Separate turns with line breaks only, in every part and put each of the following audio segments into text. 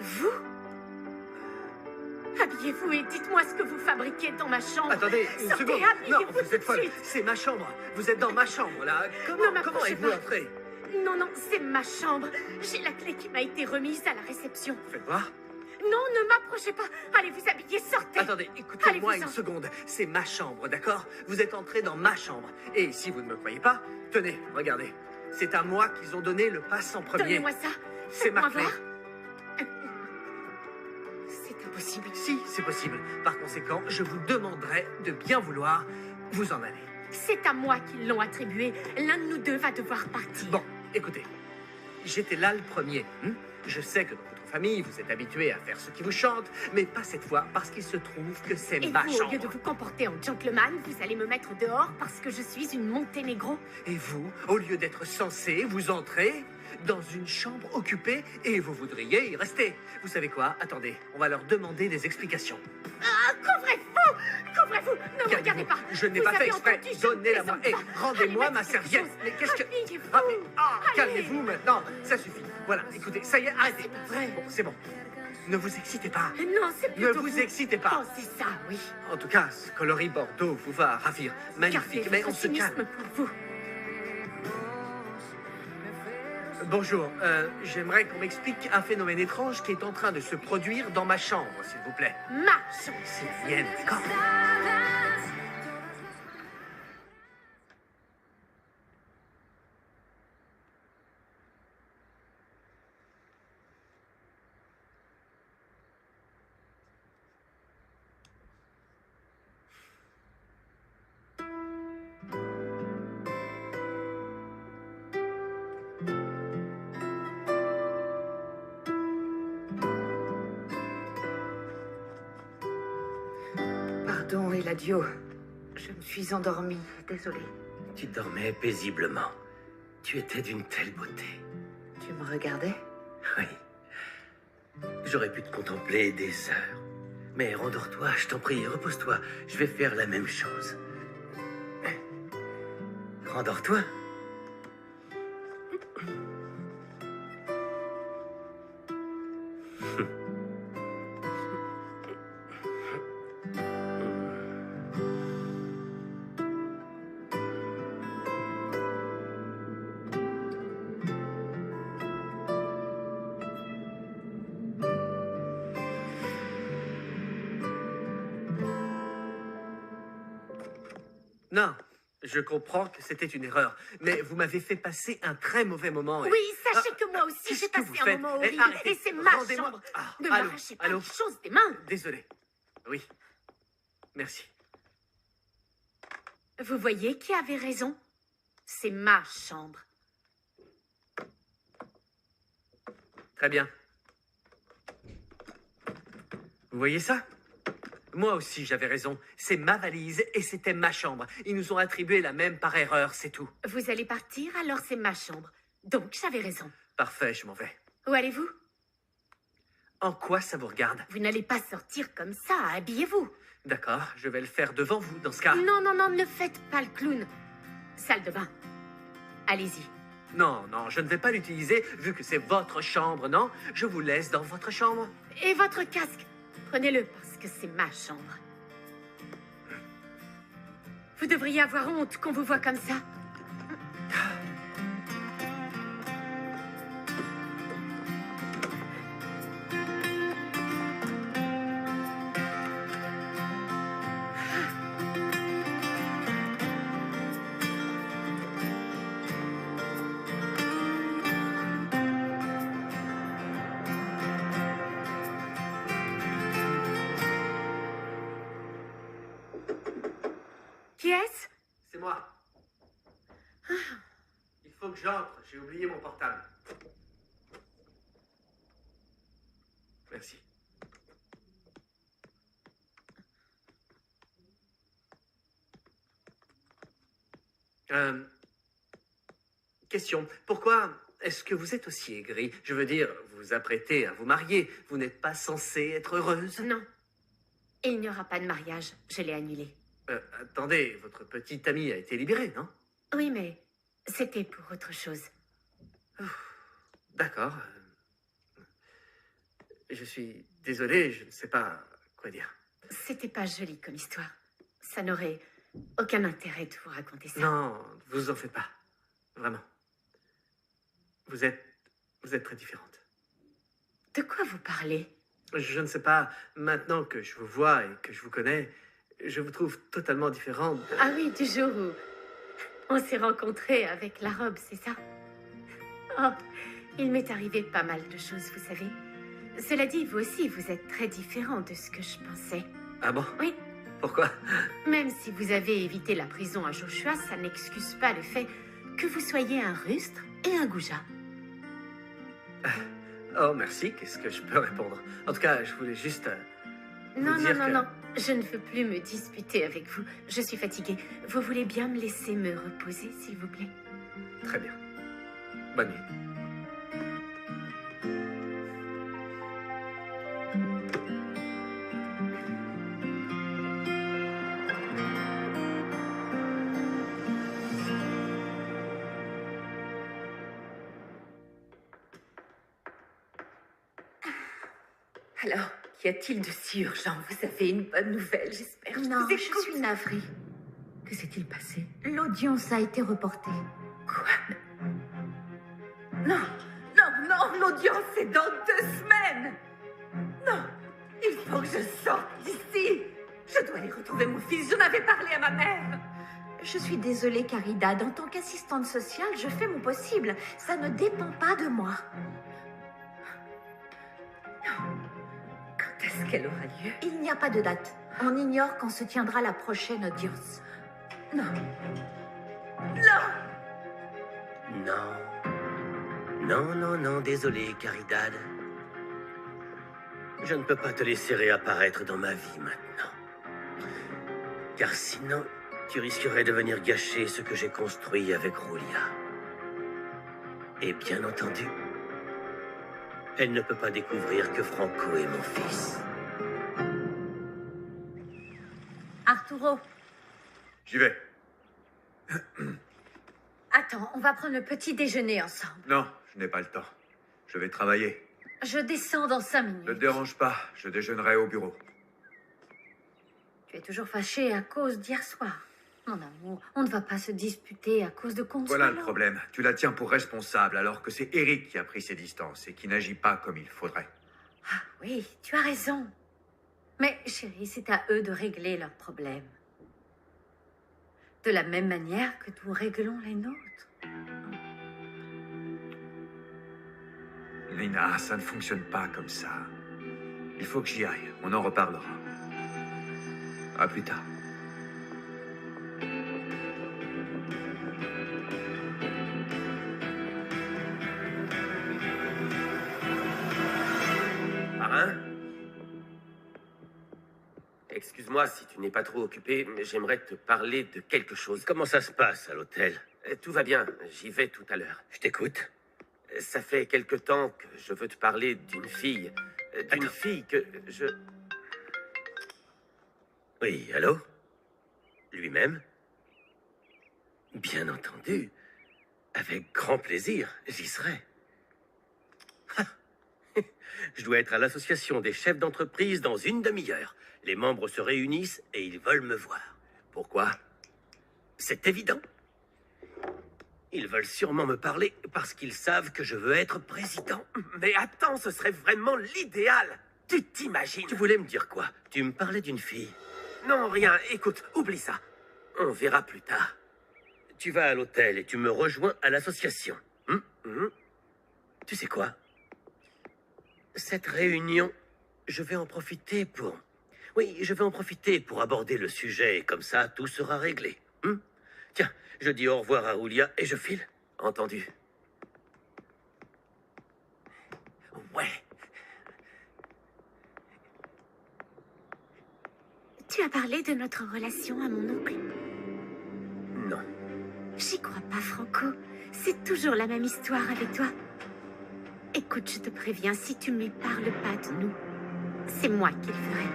Vous? Habillez-vous et dites-moi ce que vous fabriquez dans ma chambre.
Attendez, une
Sortez,
seconde.
habillez-vous
Non, vous êtes folle. C'est ma chambre. Vous êtes dans ma chambre, là. Comment êtes-vous entrée?
Non, non, c'est ma chambre. J'ai la clé qui m'a été remise à la réception.
Faites voir.
Non, ne m'approchez pas. Allez vous habiller, sortez.
Attendez, écoutez-moi une seconde. C'est ma chambre, d'accord? Vous êtes entré dans ma chambre. Et si vous ne me croyez pas, tenez, regardez. C'est à moi qu'ils ont donné le pass en premier.
Donnez-moi ça.
C'est ma clé.
Voir. C'est impossible.
Si, c'est possible. Par conséquent, je vous demanderai de bien vouloir vous en aller.
C'est à moi qu'ils l'ont attribué. L'un de nous deux va devoir partir.
Bon, écoutez. J'étais là le premier. Je sais que dans votre famille, vous êtes habitués à faire ce qui vous chante, mais pas cette fois, parce qu'il se trouve que c'est ma
chambre. Et vous, au lieu de vous comporter en gentleman, vous allez me mettre dehors parce que je suis une Monténégro.
Et vous, au lieu d'être censé, vous entrez dans une chambre occupée et vous voudriez y rester. Vous savez quoi? Attendez, on va leur demander des explications.
Ah, couvrez-vous! Couvrez-vous! Ne me regardez pas!
Je n'ai pas fait exprès. Donnez-la moi. Et rendez-moi ma serviette. Mais qu'est-ce que... calmez-vous maintenant. Ça suffit. Voilà, écoutez, ça y est, arrêtez. Bon, c'est bon. Ne vous excitez pas.
Non, c'est plutôt
Ne vous excitez pas.
Oh, c'est ça, oui.
En tout cas, ce coloris Bordeaux vous va ravir. Magnifique, mais on se calme.
Pour vous.
Bonjour, j'aimerais qu'on m'explique un phénomène étrange qui est en train de se produire dans ma chambre, s'il vous plaît.
Ma chambre.
C'est bien, d'accord.
Pardon, Eladio. Je me suis endormie. Désolée.
Tu dormais paisiblement. Tu étais d'une telle beauté.
Tu me regardais?
Oui. J'aurais pu te contempler des heures. Mais rendors-toi, je t'en prie, repose-toi. Je vais faire la même chose. Rendors-toi.
Non, je comprends que c'était une erreur, mais vous m'avez fait passer un très mauvais moment.
Oui, sachez que moi aussi j'ai passé un moment horrible, et c'est ma chambre. Ne m'arrachez pas les choses des mains.
Désolé. Oui. Merci.
Vous voyez qui avait raison? C'est ma chambre.
Très bien. Vous voyez ça? Moi aussi, j'avais raison. C'est ma valise et c'était ma chambre. Ils nous ont attribué la même par erreur, c'est tout.
Vous allez partir, alors c'est ma chambre. Donc, j'avais raison.
Parfait, je m'en vais.
Où allez-vous?
En quoi ça vous regarde?
Vous n'allez pas sortir comme ça, habillez-vous.
D'accord, je vais le faire devant vous, dans ce cas.
Non, non, non, ne faites pas le clown. Salle de bain. Allez-y.
Non, non, je ne vais pas l'utiliser, vu que c'est votre chambre, non? Je vous laisse dans votre chambre.
Et votre casque? Prenez-le, parce que c'est ma chambre. Vous devriez avoir honte qu'on vous voit comme ça. Qui est-ce?
C'est moi. Il faut que j'entre, j'ai oublié mon portable. Merci. Question. Pourquoi est-ce que vous êtes aussi aigrie? Je veux dire, vous vous apprêtez à vous marier. Vous n'êtes pas censée être heureuse?
Non. Il n'y aura pas de mariage. Je l'ai annulé.
Attendez, votre petite amie a été libérée, non?
Oui, mais c'était pour autre chose.
D'accord. Je suis désolé, je ne sais pas quoi dire.
C'était pas joli comme histoire. Ça n'aurait aucun intérêt de vous raconter ça.
Non, vous en faites pas. Vraiment. Vous êtes très différente.
De quoi vous parlez?
Je ne sais pas, maintenant que je vous vois et que je vous connais, je vous trouve totalement différente.
Ah oui, du jour où on s'est rencontrés avec la robe, c'est ça? Oh, il m'est arrivé pas mal de choses, vous savez. Cela dit, vous aussi, vous êtes très différent de ce que je pensais.
Ah bon?
Oui.
Pourquoi?
Même si vous avez évité la prison à Joshua, ça n'excuse pas le fait que vous soyez un rustre et un goujat.
Oh, merci, qu'est-ce que je peux répondre? En tout cas, je voulais juste...
Non,
dire
non, non,
que-
non. Je ne veux plus me disputer avec vous. Je suis fatiguée. Vous voulez bien me laisser me reposer, s'il vous plaît?
Très bien. Bonne nuit.
Alors, qu'y a-t-il de si urgent? Vous avez une bonne nouvelle, j'espère.
Non,
vous
je
écoute.
suis navrée.
Que s'est-il passé?
L'audience a été reportée.
Quoi? Non, non, non, l'audience est dans 2 semaines. Non, il faut que je sorte d'ici. Je dois aller retrouver mon fils, j'en avais parlé à ma mère.
Je suis désolée, Caridad. En tant qu'assistante sociale, je fais mon possible. Ça ne dépend pas de moi.
Quand est-ce qu'elle aura lieu?
Il n'y a pas de date. On ignore quand se tiendra la prochaine audience.
Non. Non.
Non. Non, non, non, désolé, Caridad. Je ne peux pas te laisser réapparaître dans ma vie maintenant. Car sinon, tu risquerais de venir gâcher ce que j'ai construit avec Roulia. Et bien entendu, elle ne peut pas découvrir que Franco est mon fils.
Arturo,
J'y vais.
attends, on va prendre le petit déjeuner ensemble.
Non, je n'ai pas le temps. Je vais travailler.
Je descends dans 5
Ne te
minutes.
dérange pas, je déjeunerai au bureau.
Tu es toujours fâché à cause d'hier soir. Mon amour, on ne va pas se disputer à cause de Consuelo.
Voilà le problème. Tu la tiens pour responsable alors que c'est Eric qui a pris ses distances et qui n'agit pas comme il faudrait.
Ah oui, tu as raison. Mais chérie, c'est à eux de régler leurs problèmes. De la même manière que nous réglons les nôtres.
Lina, ça ne fonctionne pas comme ça. Il faut que j'y aille. On en reparlera. À plus tard.
Marin? Excuse-moi si tu n'es pas trop occupé, mais j'aimerais te parler de quelque chose. Comment ça se passe à l'hôtel? Tout va bien, j'y vais tout à l'heure. Je t'écoute. Ça fait quelque temps que je veux te parler d'une fille. D'une fille que je... Oui, allô? Lui-même? Bien entendu. Avec grand plaisir, j'y serai. Ah. Je dois être à l'association des chefs d'entreprise dans une demi-heure. Les membres se réunissent et ils veulent me voir. Pourquoi? C'est évident. Ils veulent sûrement me parler parce qu'ils savent que je veux être président. Mais attends, ce serait vraiment l'idéal. Tu t'imagines? Tu voulais me dire quoi? Tu me parlais d'une fille? Non, rien. Écoute, oublie ça. On verra plus tard. Tu vas à l'hôtel et tu me rejoins à l'association. Tu sais quoi? Cette réunion, je vais en profiter pour... Oui, je vais en profiter pour aborder le sujet et comme ça, tout sera réglé. Tiens, je dis au revoir à Julia et je file. Entendu. Ouais.
Tu as parlé de notre relation à mon oncle?
Non.
J'y crois pas, Franco. C'est toujours la même histoire avec toi. Écoute, je te préviens, si tu ne lui parles pas de nous, c'est moi qui le ferai.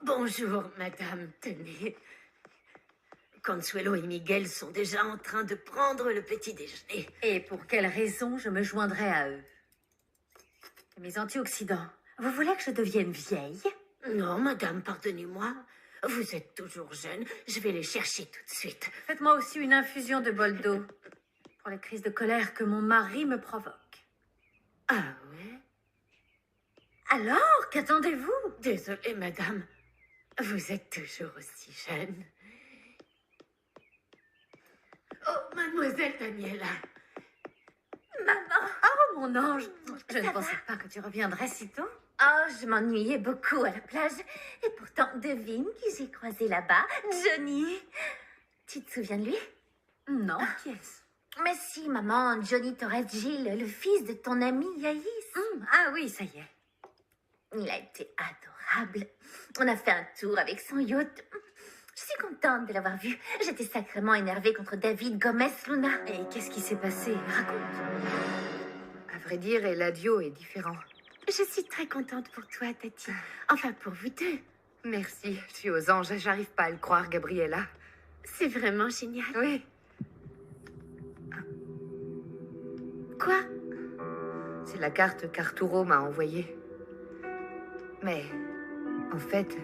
Bonjour, madame. Tenez. Consuelo et Miguel sont déjà en train de prendre le petit déjeuner.
Et pour quelle raison je me joindrais à eux? Mes antioxydants. Vous voulez que je devienne vieille?
Non, madame, pardonnez-moi. Vous êtes toujours jeune. Je vais les chercher tout de suite.
Faites-moi aussi une infusion de bol d'eau pour les crises de colère que mon mari me provoque.
Ah ouais?
Alors, qu'attendez-vous?
Désolée, madame. Vous êtes toujours aussi jeune. Oh, mademoiselle Daniela.
Maman!
Oh, mon ange! Je ne pensais pas que tu reviendrais si tôt.
Oh, je m'ennuyais beaucoup à la plage. Et pourtant, devine qui j'ai croisé là-bas? Johnny! Tu te souviens de lui?
Non, qui est-ce?
Mais si, maman, Johnny Torres-Gil, le fils de ton ami Yaïs.
Ah oui, ça y est.
Il a été adorable. On a fait un tour avec son yacht. Je suis contente de l'avoir vu. J'étais sacrément énervée contre David Gomez Luna.
Et qu'est-ce qui s'est passé? Raconte.
À vrai dire, Eladio est différent.
Je suis très contente pour toi, Tati. Enfin, pour vous deux.
Merci, je suis aux anges. J'arrive pas à le croire, Gabriella.
C'est vraiment génial.
Oui,
Quoi?
c'est la carte qu'Arturo m'a envoyée. Mais, en fait,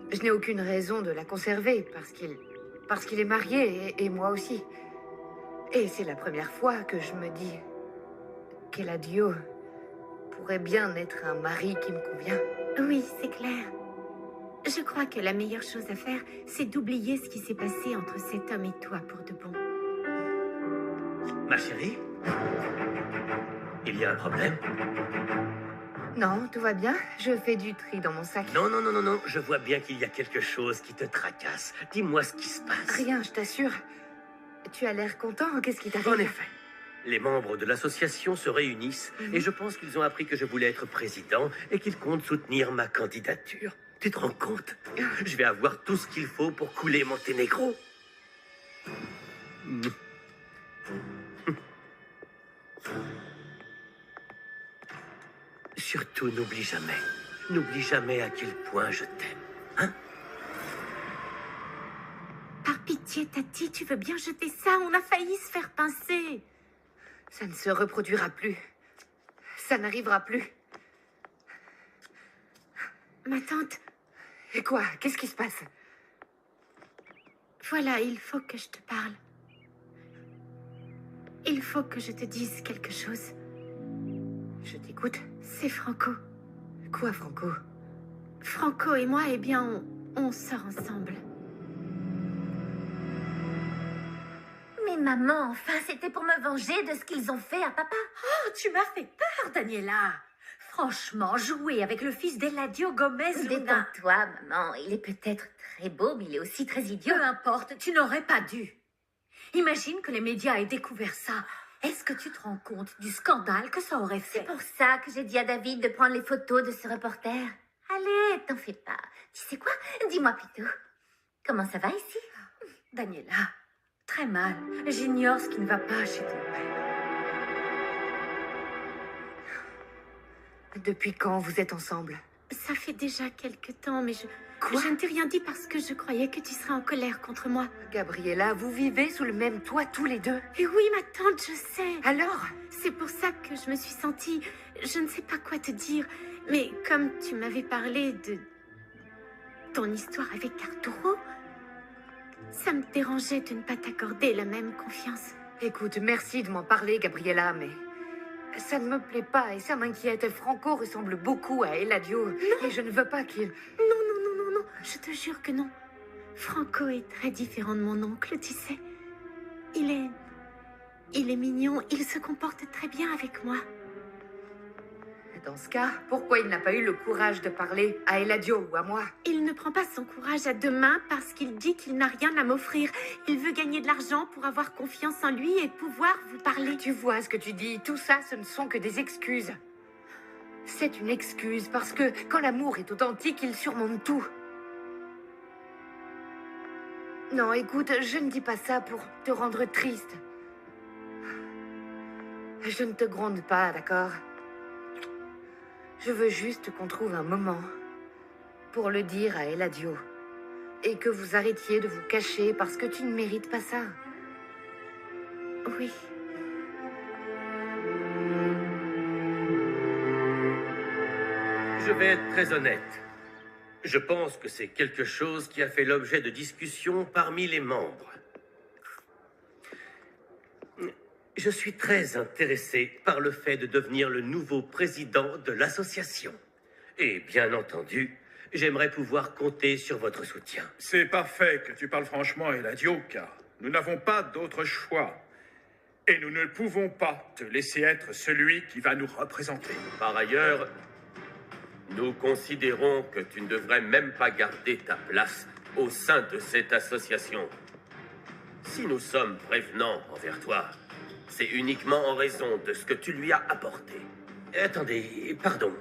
je n'ai aucune raison de la conserver parce qu'il est marié et moi aussi. Et c'est la première fois que je me dis qu'Eladio pourrait bien être un mari qui me convient.
Oui, c'est clair. Je crois que la meilleure chose à faire, c'est d'oublier ce qui s'est passé entre cet homme et toi pour de bon.
Ma chérie? Il y a un problème?
Non, tout va bien. Je fais du tri dans mon sac.
Non, non, non, non, non. Je vois bien qu'il y a quelque chose qui te tracasse. Dis-moi ce qui se passe.
Rien, je t'assure. Tu as l'air content. Qu'est-ce qui t'arrive?
En effet. Les membres de l'association se réunissent et je pense qu'ils ont appris que je voulais être président et qu'ils comptent soutenir ma candidature. Tu te rends compte? Je vais avoir tout ce qu'il faut pour couler Monténégro. Surtout, n'oublie jamais à quel point je t'aime. Hein?
Par pitié, Tati, tu veux bien jeter ça? On a failli se faire pincer.
Ça ne se reproduira plus. Ça n'arrivera plus.
Ma tante,
Et quoi? Qu'est-ce qui se passe?
voilà, il faut que je te parle. Il faut que je te dise quelque chose.
Je t'écoute.
C'est Franco.
Quoi, Franco?
Franco et moi, eh bien, on sort ensemble.
Mais maman, enfin, c'était pour me venger de ce qu'ils ont fait à papa.
Oh, tu m'as fait peur, Daniela. Franchement, jouer avec le fils d'Eladio Gomez Luna.
Détends-toi, maman. Il est peut-être très beau, mais il est aussi très idiot.
Peu importe, tu n'aurais pas dû. Imagine que les médias aient découvert ça. Est-ce que tu te rends compte du scandale que ça aurait fait?
C'est pour ça que j'ai dit à David de prendre les photos de ce reporter. Allez, t'en fais pas. Tu sais quoi? Dis-moi plutôt. Comment ça va ici?
Daniela, très mal. J'ignore ce qui ne va pas chez ton père.
Depuis quand vous êtes ensemble?
Ça fait déjà quelque temps, mais
Quoi?
je ne t'ai rien dit parce que je croyais que tu serais en colère contre moi.
Gabriella, vous vivez sous le même toit tous les deux.
Et oui, ma tante, je sais.
Alors?
C'est pour ça que je me suis sentie... Je ne sais pas quoi te dire, mais comme tu m'avais parlé de ton histoire avec Arturo, ça me dérangeait de ne pas t'accorder la même confiance.
Écoute, merci de m'en parler, Gabriella, mais ça ne me plaît pas et ça m'inquiète. Franco ressemble beaucoup à Eladio et je ne veux pas qu'il...
Non, je te jure que non. Franco est très différent de mon oncle, tu sais. Il est mignon, il se comporte très bien avec moi.
Dans ce cas, pourquoi il n'a pas eu le courage de parler à Eladio ou à moi?
Il ne prend pas son courage à deux mains parce qu'il dit qu'il n'a rien à m'offrir. Il veut gagner de l'argent pour avoir confiance en lui et pouvoir vous parler.
Tu vois ce que tu dis, tout ça, ce ne sont que des excuses. C'est une excuse parce que quand l'amour est authentique, il surmonte tout. Non, écoute, je ne dis pas ça pour te rendre triste. Je ne te gronde pas, d'accord? Je veux juste qu'on trouve un moment pour le dire à Eladio. Et que vous arrêtiez de vous cacher parce que tu ne mérites pas ça.
Oui.
Je vais être très honnête. Je pense que c'est quelque chose qui a fait l'objet de discussions parmi les membres. Je suis très intéressé par le fait de devenir le nouveau président de l'association. Et bien entendu, j'aimerais pouvoir compter sur votre soutien.
C'est parfait que tu parles franchement, Eladio, car nous n'avons pas d'autre choix. Et nous ne pouvons pas te laisser être celui qui va nous représenter.
Par ailleurs, nous considérons que tu ne devrais même pas garder ta place au sein de cette association. Si nous sommes prévenants envers toi, c'est uniquement en raison de ce que tu lui as apporté. Attendez, pardon.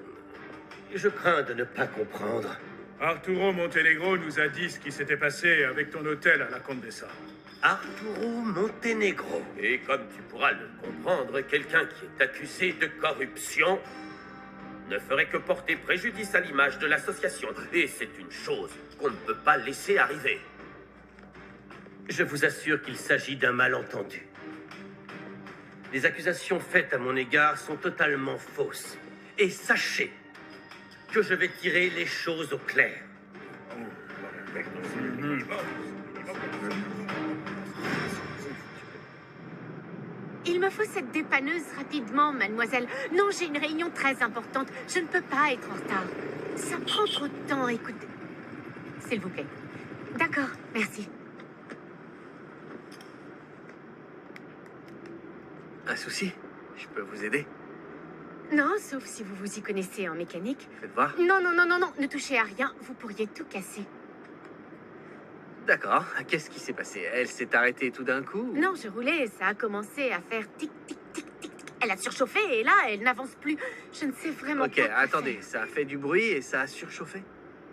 Je crains de ne pas comprendre.
Arturo Montenegro nous a dit ce qui s'était passé avec ton hôtel à la Condesa.
Arturo Montenegro. Et comme tu pourras le comprendre, quelqu'un qui est accusé de corruption ne ferait que porter préjudice à l'image de l'association. Et c'est une chose qu'on ne peut pas laisser arriver. Je vous assure qu'il s'agit d'un malentendu. Les accusations faites à mon égard sont totalement fausses. Et sachez que je vais tirer les choses au clair.
Il me faut cette dépanneuse rapidement, mademoiselle. Non, j'ai une réunion très importante. Je ne peux pas être en retard. Ça prend trop de temps, écoutez. S'il vous plaît. D'accord, merci.
Un souci? Je peux vous aider?
Non, sauf si vous vous y connaissez en mécanique.
Faites voir.
Non, ne touchez à rien. Vous pourriez tout casser.
D'accord. Qu'est-ce qui s'est passé? Elle s'est arrêtée tout d'un coup?
Non, je roulais, ça a commencé à faire tic, tic, tic, tic, tic. Elle a surchauffé et là, elle n'avance plus. Je ne sais vraiment
Ok,
pas quoi
attendez,
faire.
ça a fait du bruit et ça a surchauffé?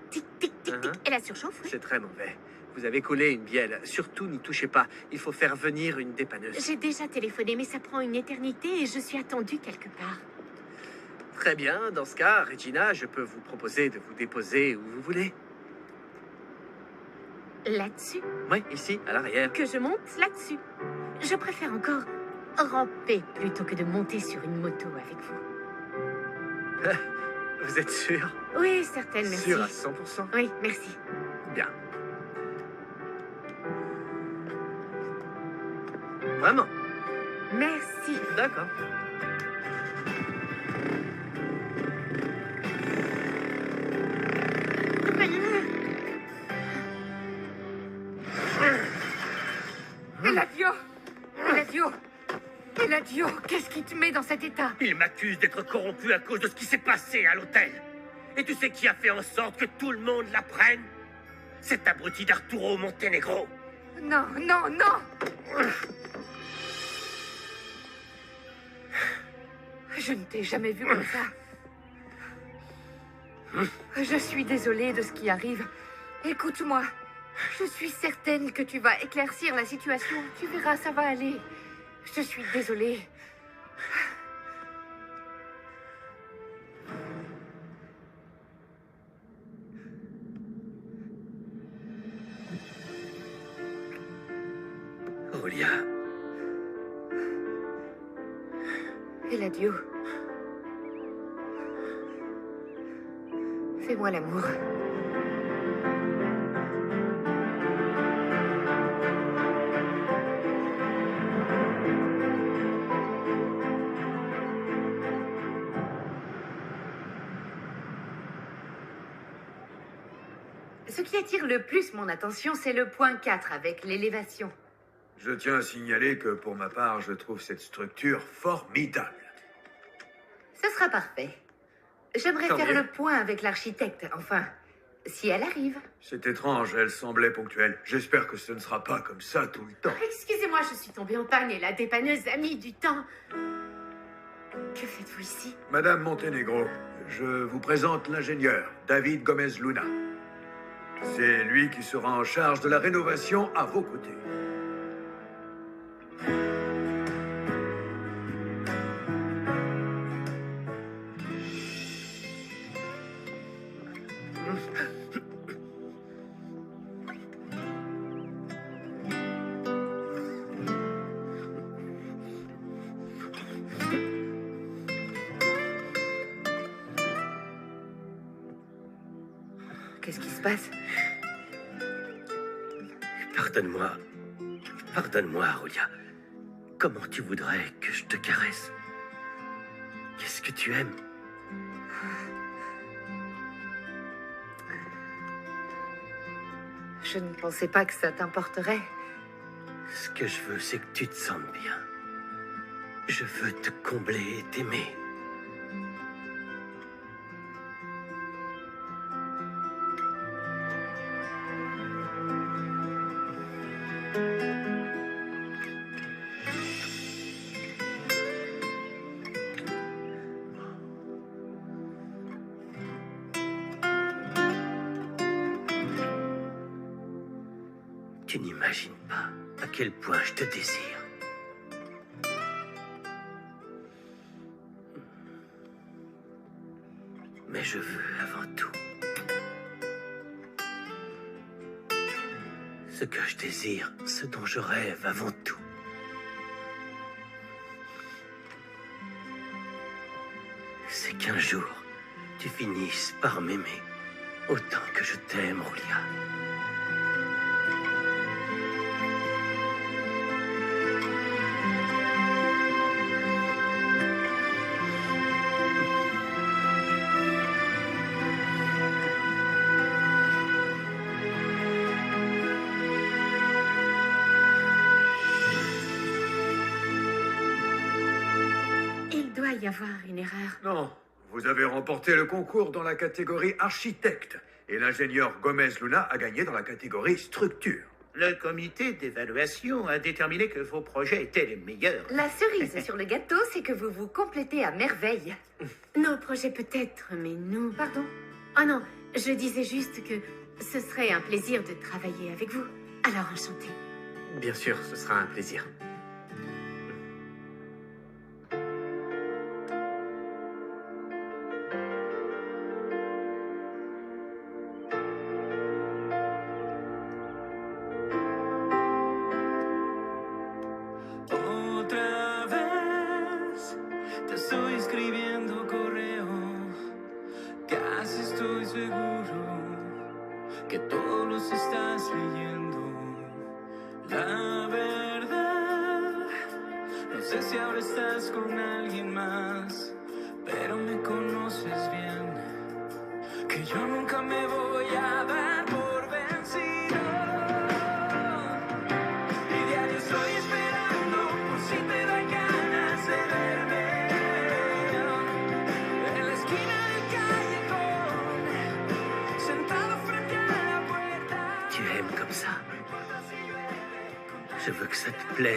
Tic, tic, tic, tic. Elle a surchauffé, oui.
C'est très mauvais. Vous avez collé une bielle. Surtout, n'y touchez pas. Il faut faire venir une dépanneuse.
J'ai déjà téléphoné, mais ça prend une éternité et je suis attendue quelque part.
Très bien. Dans ce cas, Regina, je peux vous proposer de vous déposer où vous voulez.
Là-dessus?
Oui, ici, à l'arrière.
Que je monte là-dessus. Je préfère encore ramper plutôt que de monter sur une moto avec vous.
Vous êtes sûr?
Oui, certaine, merci.
Sûr à 100%?
Oui, merci.
Bien. Vraiment?
Merci.
D'accord.
Eladio! Eladio! Eladio, qu'est-ce qui te met dans cet état?
Il m'accuse d'être corrompu à cause de ce qui s'est passé à l'hôtel. Et tu sais qui a fait en sorte que tout le monde l'apprenne? Cet abruti d'Arturo Montenegro.
Non! Je ne t'ai jamais vu comme ça. Je suis désolée de ce qui arrive. Écoute-moi. Je suis certaine que tu vas éclaircir la situation. Tu verras, ça va aller. Je suis désolée.
Aurélia.
Et l'adieu. Fais-moi l'amour. Ce qui attire le plus mon attention, c'est le point 4 avec l'élévation.
Je tiens à signaler que pour ma part, je trouve cette structure formidable.
Ce sera parfait. J'aimerais
Tant
faire
mieux.
le point avec l'architecte, enfin, si elle arrive.
C'est étrange, elle semblait ponctuelle. J'espère que ce ne sera pas comme ça tout le temps.
Excusez-moi, je suis tombée en panne et la dépanneuse a mis du temps. Que faites-vous ici?
Madame Montenegro, je vous présente l'ingénieur, David Gomez Luna. C'est lui qui sera en charge de la rénovation à vos côtés.
Qu'est-ce qui se passe?
Pardonne-moi. Pardonne-moi, Aurélia. Comment tu voudrais que je te caresse? Qu'est-ce que tu aimes?
Je ne pensais pas que ça t'importerait.
Ce que je veux, c'est que tu te sentes bien. Je veux te combler et t'aimer. Tu n'imagines pas à quel point je te désire. Mais je veux avant tout ce que je désire, ce dont je rêve avant tout. C'est qu'un jour, tu finisses par m'aimer autant que je t'aime, Aurélia.
Il doit y avoir une erreur.
Non, vous avez remporté le concours dans la catégorie architecte. Et l'ingénieur Gomez Luna a gagné dans la catégorie structure.
Le comité d'évaluation a déterminé que vos projets étaient les meilleurs.
La cerise sur le gâteau, c'est que vous vous complétez à merveille.
Nos projets peut-être, mais nous...
Pardon?
Oh non, je disais juste que ce serait un plaisir de travailler avec vous. Alors enchantée.
Bien sûr, ce sera un plaisir.
Otra vez te estoy escribiendo correo. Casi estoy seguro que todos los estás leyendo. La verdad, no sé si ahora estás con alguien más, pero me conoces bien, que yo nunca me voy a dar por vencido. Y diario estoy esperando por si te dan ganas de verme en la esquina del callejón, sentado frente a la puerta.
Tu aimes comme ça. Je veux que ça te plaise.